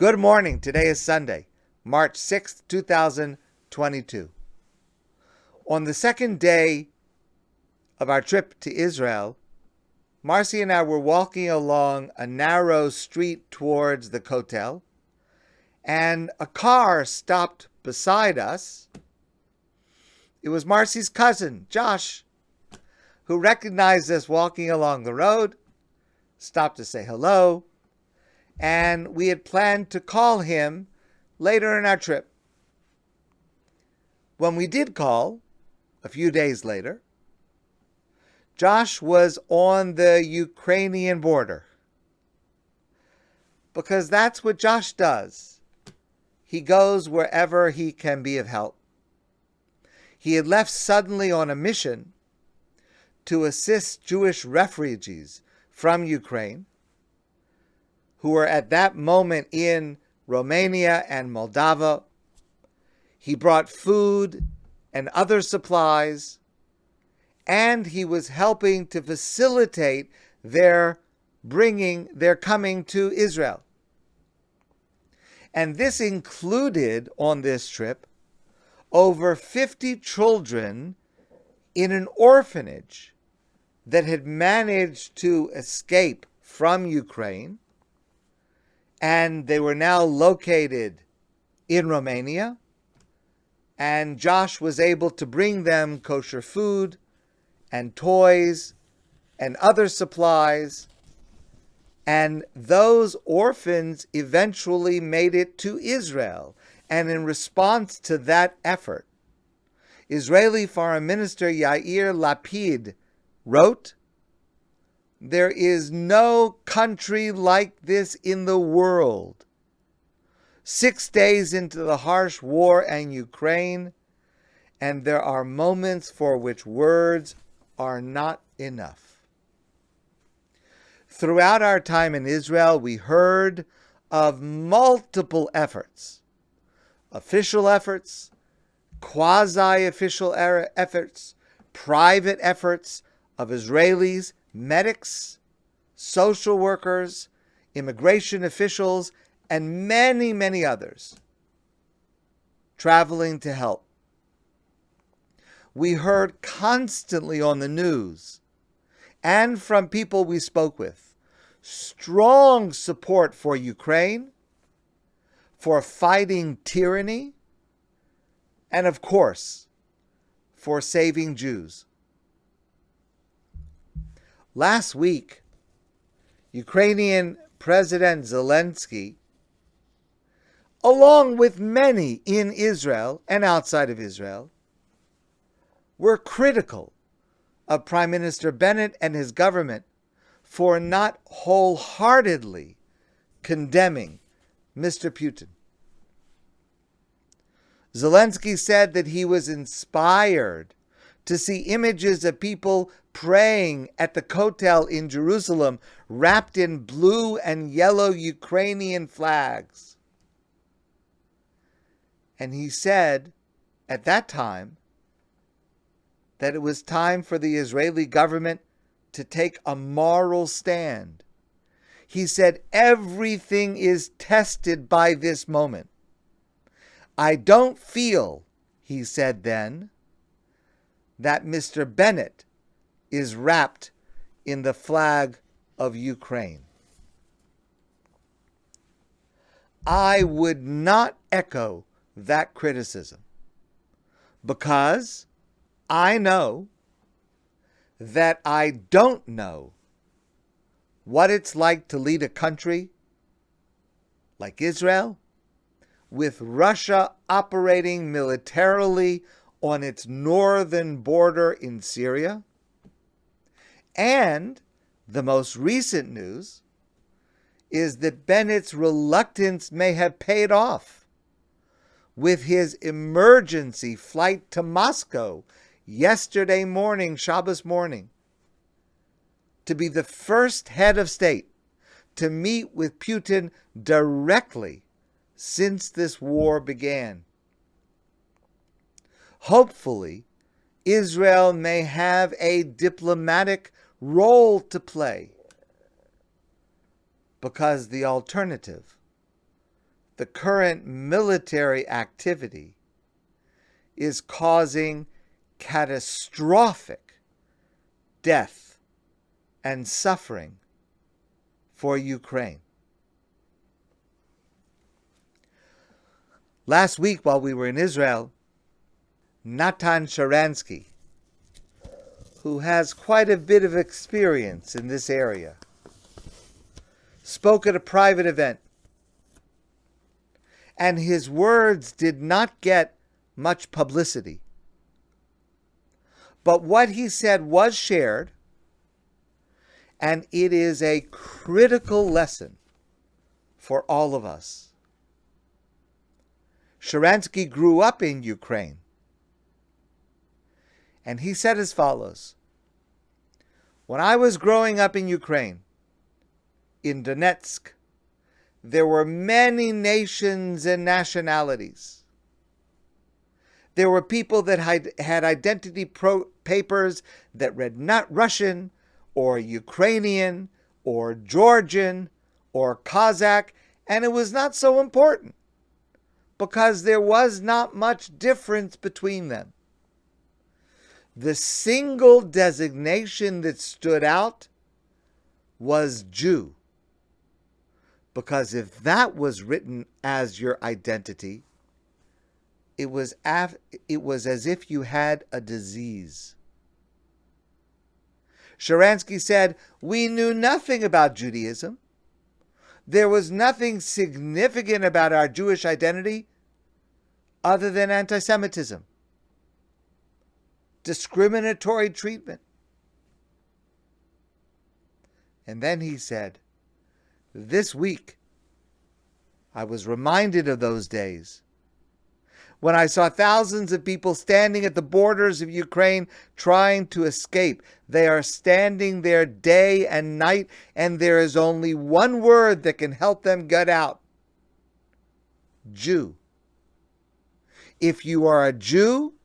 Good morning. Today is Sunday, March 6th, 2022. On the second day of our trip to Israel, Marcy and I were walking along a narrow street towards the Kotel, and a car stopped beside us. It was Marcy's cousin, Josh, who recognized us walking along the road, stopped to say hello, and we had planned to call him later in our trip. When we did call, a few days later, Josh was on the Ukrainian border. Because that's what Josh does. He goes wherever he can be of help. He had left suddenly on a mission to assist Jewish refugees from Ukraine who were at that moment in Romania and Moldova. He brought food and other supplies, and he was helping to facilitate their coming to Israel. And this included, on this trip, over 50 children in an orphanage that had managed to escape from Ukraine, and they were now located in Romania, and Josh was able to bring them kosher food and toys and other supplies, and those orphans eventually made it to Israel. And in response to that effort, Israeli Foreign Minister Yair Lapid wrote, "There is no country like this in the world. 6 days into the harsh war in Ukraine, and there are moments for which words are not enough." Throughout our time in Israel, we heard of multiple efforts, official efforts, quasi-official efforts, private efforts of Israelis, medics, social workers, immigration officials, and many, many others traveling to help. We heard constantly on the news and from people we spoke with strong support for Ukraine, for fighting tyranny, and of course, for saving Jews. Last week, Ukrainian President Zelensky, along with many in Israel and outside of Israel, were critical of Prime Minister Bennett and his government for not wholeheartedly condemning Mr. Putin. Zelensky said that he was inspired to see images of people praying at the Kotel in Jerusalem wrapped in blue and yellow Ukrainian flags. And he said at that time that it was time for the Israeli government to take a moral stand. He said, "Everything is tested by this moment. I don't feel," he said then, "that Mr. Bennett is wrapped in the flag of Ukraine." I would not echo that criticism because I know that I don't know what it's like to lead a country like Israel, with Russia operating militarily on its northern border in Syria. And the most recent news is that Bennett's reluctance may have paid off with his emergency flight to Moscow yesterday morning, Shabbos morning, to be the first head of state to meet with Putin directly since this war began. Hopefully, Israel may have a diplomatic role to play, because the alternative the current military activity is causing catastrophic death and suffering for Ukraine. Last week, while we were in Israel, Natan Sharansky, who has quite a bit of experience in this area, spoke at a private event. And his words did not get much publicity. But what he said was shared, and it is a critical lesson for all of us. Sharansky grew up in Ukraine, and he said as follows: when I was growing up in Ukraine, in Donetsk, there were many nations and nationalities. There were people that had identity papers that read not Russian or Ukrainian or Georgian or Kazakh, and it was not so important because there was not much difference between them. The single designation that stood out was Jew. Because if that was written as your identity, it was as if you had a disease. Sharansky said, we knew nothing about Judaism. There was nothing significant about our Jewish identity other than anti-Semitism, discriminatory treatment. And then he said, this week, I was reminded of those days when I saw thousands of people standing at the borders of Ukraine trying to escape. They are standing there day and night, and there is only one word that can help them get out: Jew. If you are a Jew,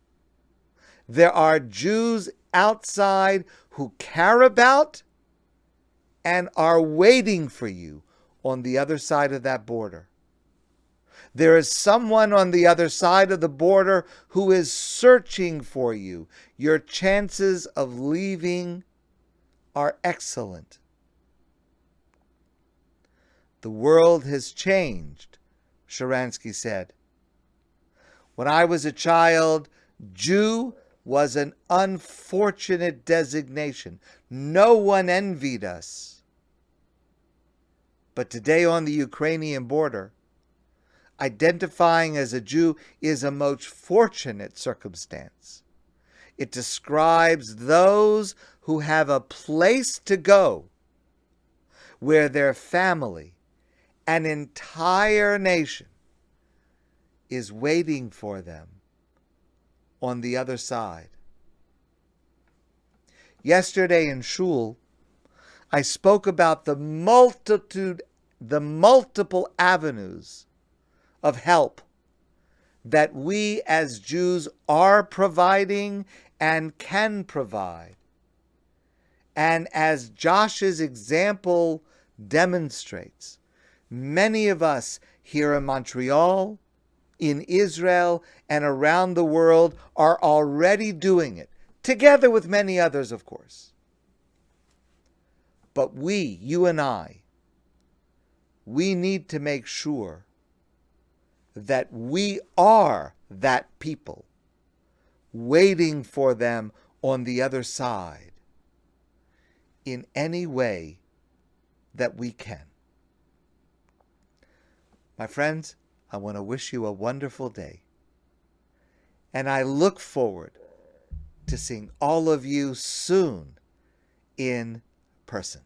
there are Jews outside who care about and are waiting for you on the other side of that border. There is someone on the other side of the border who is searching for you. Your chances of leaving are excellent. The world has changed, Sharansky said. When I was a child, Jew was an unfortunate designation. No one envied us. But today on the Ukrainian border, identifying as a Jew is a most fortunate circumstance. It describes those who have a place to go where their family, an entire nation, is waiting for them on the other side. Yesterday in Shul, I spoke about the multiple avenues of help that we as Jews are providing and can provide. And as Josh's example demonstrates, many of us here in Montreal, in Israel, and around the world are already doing it, together with many others, of course. But we, you and I, we need to make sure that we are that people waiting for them on the other side in any way that we can. My friends, I want to wish you a wonderful day. And I look forward to seeing all of you soon in person.